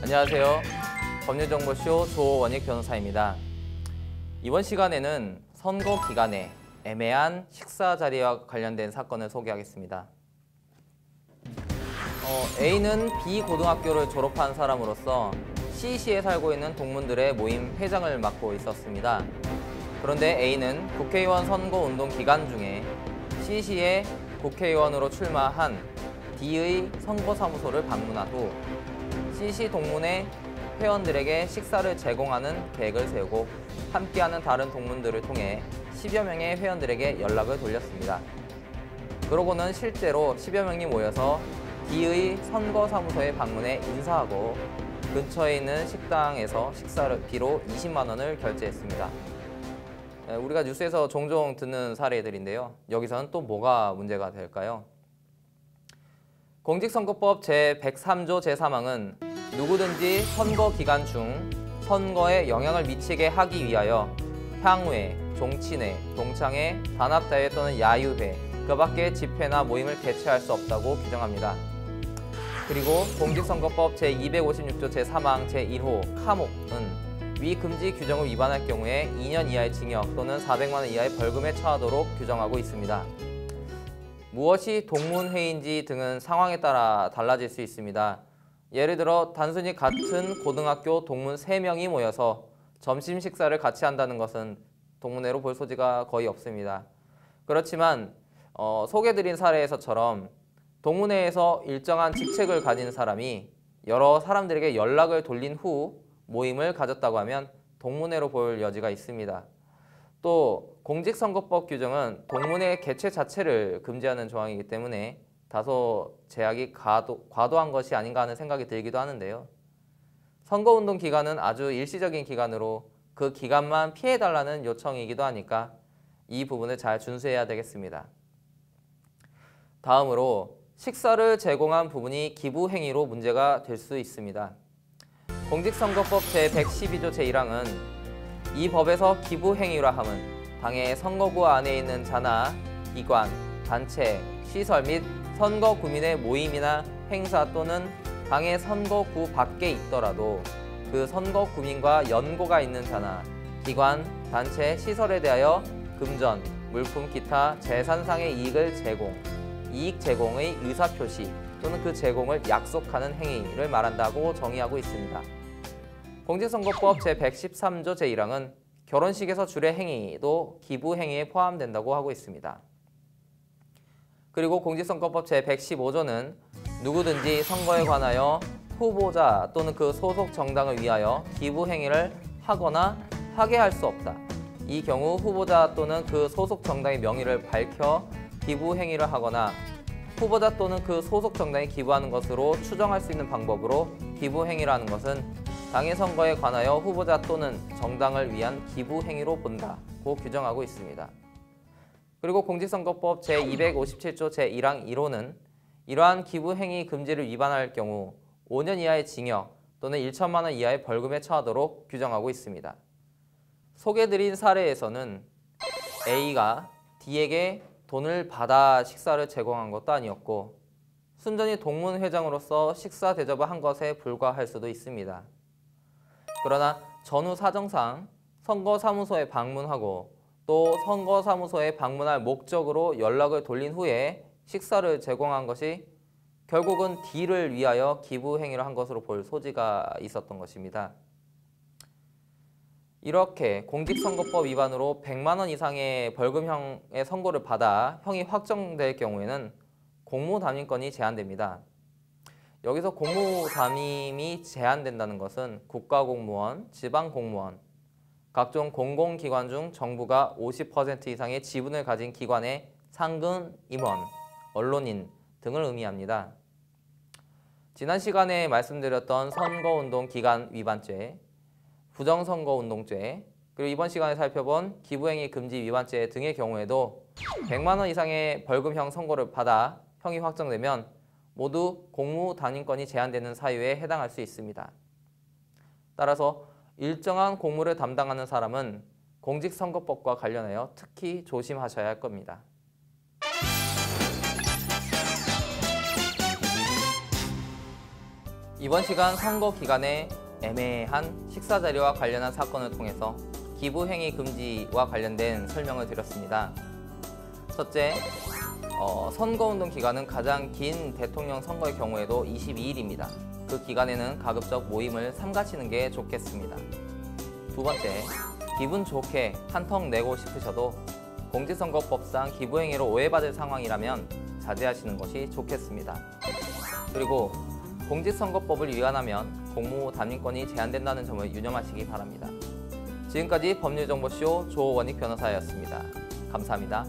안녕하세요. 법률정보쇼 조원익 변호사입니다. 이번 시간에는 선거 기간에 애매한 식사 자리와 관련된 사건을 소개하겠습니다. A는 B고등학교를 졸업한 사람으로서 C시에 살고 있는 동문들의 모임 회장을 맡고 있었습니다. 그런데 A는 국회의원 선거운동 기간 중에 C시에 국회의원으로 출마한 D의 선거사무소를 방문한 후 C시 동문의 회원들에게 식사를 제공하는 계획을 세우고 함께하는 다른 동문들을 통해 10여 명의 회원들에게 연락을 돌렸습니다. 그러고는 실제로 10여 명이 모여서 D의 선거사무소에 방문해 인사하고 근처에 있는 식당에서 식사비로 20만 원을 결제했습니다. 우리가 뉴스에서 종종 듣는 사례들인데요. 여기서는 또 뭐가 문제가 될까요? 공직선거법 제103조 제3항은 누구든지 선거 기간 중 선거에 영향을 미치게 하기 위하여 향후에, 종친회, 동창회, 단합대회 또는 야유회, 그 밖의 집회나 모임을 개최할 수 없다고 규정합니다. 그리고 공직선거법 제256조 제3항 제1호 카목은 위 금지 규정을 위반할 경우에 2년 이하의 징역 또는 400만 원 이하의 벌금에 처하도록 규정하고 있습니다. 무엇이 동문회의인지 등은 상황에 따라 달라질 수 있습니다. 예를 들어 단순히 같은 고등학교 동문 3명이 모여서 점심 식사를 같이 한다는 것은 동문회로 볼 소지가 거의 없습니다. 그렇지만 소개드린 사례에서처럼 동문회에서 일정한 직책을 가진 사람이 여러 사람들에게 연락을 돌린 후 모임을 가졌다고 하면 동문회로 볼 여지가 있습니다. 또 공직선거법 규정은 동문회 개최 자체를 금지하는 조항이기 때문에 다소 제약이 과도한 것이 아닌가 하는 생각이 들기도 하는데요. 선거운동 기간은 아주 일시적인 기간으로 그 기간만 피해달라는 요청이기도 하니까 이 부분을 잘 준수해야 되겠습니다. 다음으로 식사를 제공한 부분이 기부행위로 문제가 될 수 있습니다. 공직선거법 제112조 제1항은 이 법에서 기부행위라 함은 당의 선거구 안에 있는 자나 기관, 단체, 시설 및 선거구민의 모임이나 행사 또는 당의 선거구 밖에 있더라도 그 선거구민과 연고가 있는 자나 기관, 단체, 시설에 대하여 금전, 물품, 기타 재산상의 이익을 제공, 이익 제공의 의사표시 또는 그 제공을 약속하는 행위를 말한다고 정의하고 있습니다. 공직선거법 제113조 제1항은 결혼식에서 주례 행위도 기부 행위에 포함된다고 하고 있습니다. 그리고 공직선거법 제115조는 누구든지 선거에 관하여 후보자 또는 그 소속 정당을 위하여 기부 행위를 하거나 하게 할 수 없다. 이 경우 후보자 또는 그 소속 정당의 명의를 밝혀 기부 행위를 하거나 후보자 또는 그 소속 정당이 기부하는 것으로 추정할 수 있는 방법으로 기부 행위라는 것은 당의 선거에 관하여 후보자 또는 정당을 위한 기부 행위로 본다고 규정하고 있습니다. 그리고 공직선거법 제257조 제1항 1호는 이러한 기부 행위 금지를 위반할 경우 5년 이하의 징역 또는 1천만 원 이하의 벌금에 처하도록 규정하고 있습니다. 소개드린 사례에서는 A가 D에게 돈을 받아 식사를 제공한 것도 아니었고 순전히 동문회장으로서 식사 대접을 한 것에 불과할 수도 있습니다. 그러나 전후 사정상 선거사무소에 방문하고 또 선거사무소에 방문할 목적으로 연락을 돌린 후에 식사를 제공한 것이 결국은 D를 위하여 기부 행위를 한 것으로 볼 소지가 있었던 것입니다. 이렇게 공직선거법 위반으로 100만 원 이상의 벌금형의 선고를 받아 형이 확정될 경우에는 공무담임권이 제한됩니다. 여기서 공무담임이 제한된다는 것은 국가공무원, 지방공무원, 각종 공공기관 중 정부가 50% 이상의 지분을 가진 기관의 상근, 임원, 언론인 등을 의미합니다. 지난 시간에 말씀드렸던 선거운동 기간 위반죄, 부정선거운동죄, 그리고 이번 시간에 살펴본 기부행위 금지 위반죄 등의 경우에도 100만 원 이상의 벌금형 선고를 받아 형이 확정되면 모두 공무담임권이 제한되는 사유에 해당할 수 있습니다. 따라서 일정한 공무를 담당하는 사람은 공직선거법과 관련하여 특히 조심하셔야 할 겁니다. 이번 시간 선거 기간에 애매한 식사 자리와 관련한 사건을 통해서 기부행위 금지와 관련된 설명을 드렸습니다. 첫째, 선거운동 기간은 가장 긴 대통령 선거의 경우에도 22일입니다. 그 기간에는 가급적 모임을 삼가시는 게 좋겠습니다. 두 번째, 기분 좋게 한턱 내고 싶으셔도 공직선거법상 기부행위로 오해받을 상황이라면 자제하시는 것이 좋겠습니다. 그리고 공직선거법을 위반하면 공무 담임권이 제한된다는 점을 유념하시기 바랍니다. 지금까지 법률정보쇼 조원익 변호사였습니다. 감사합니다.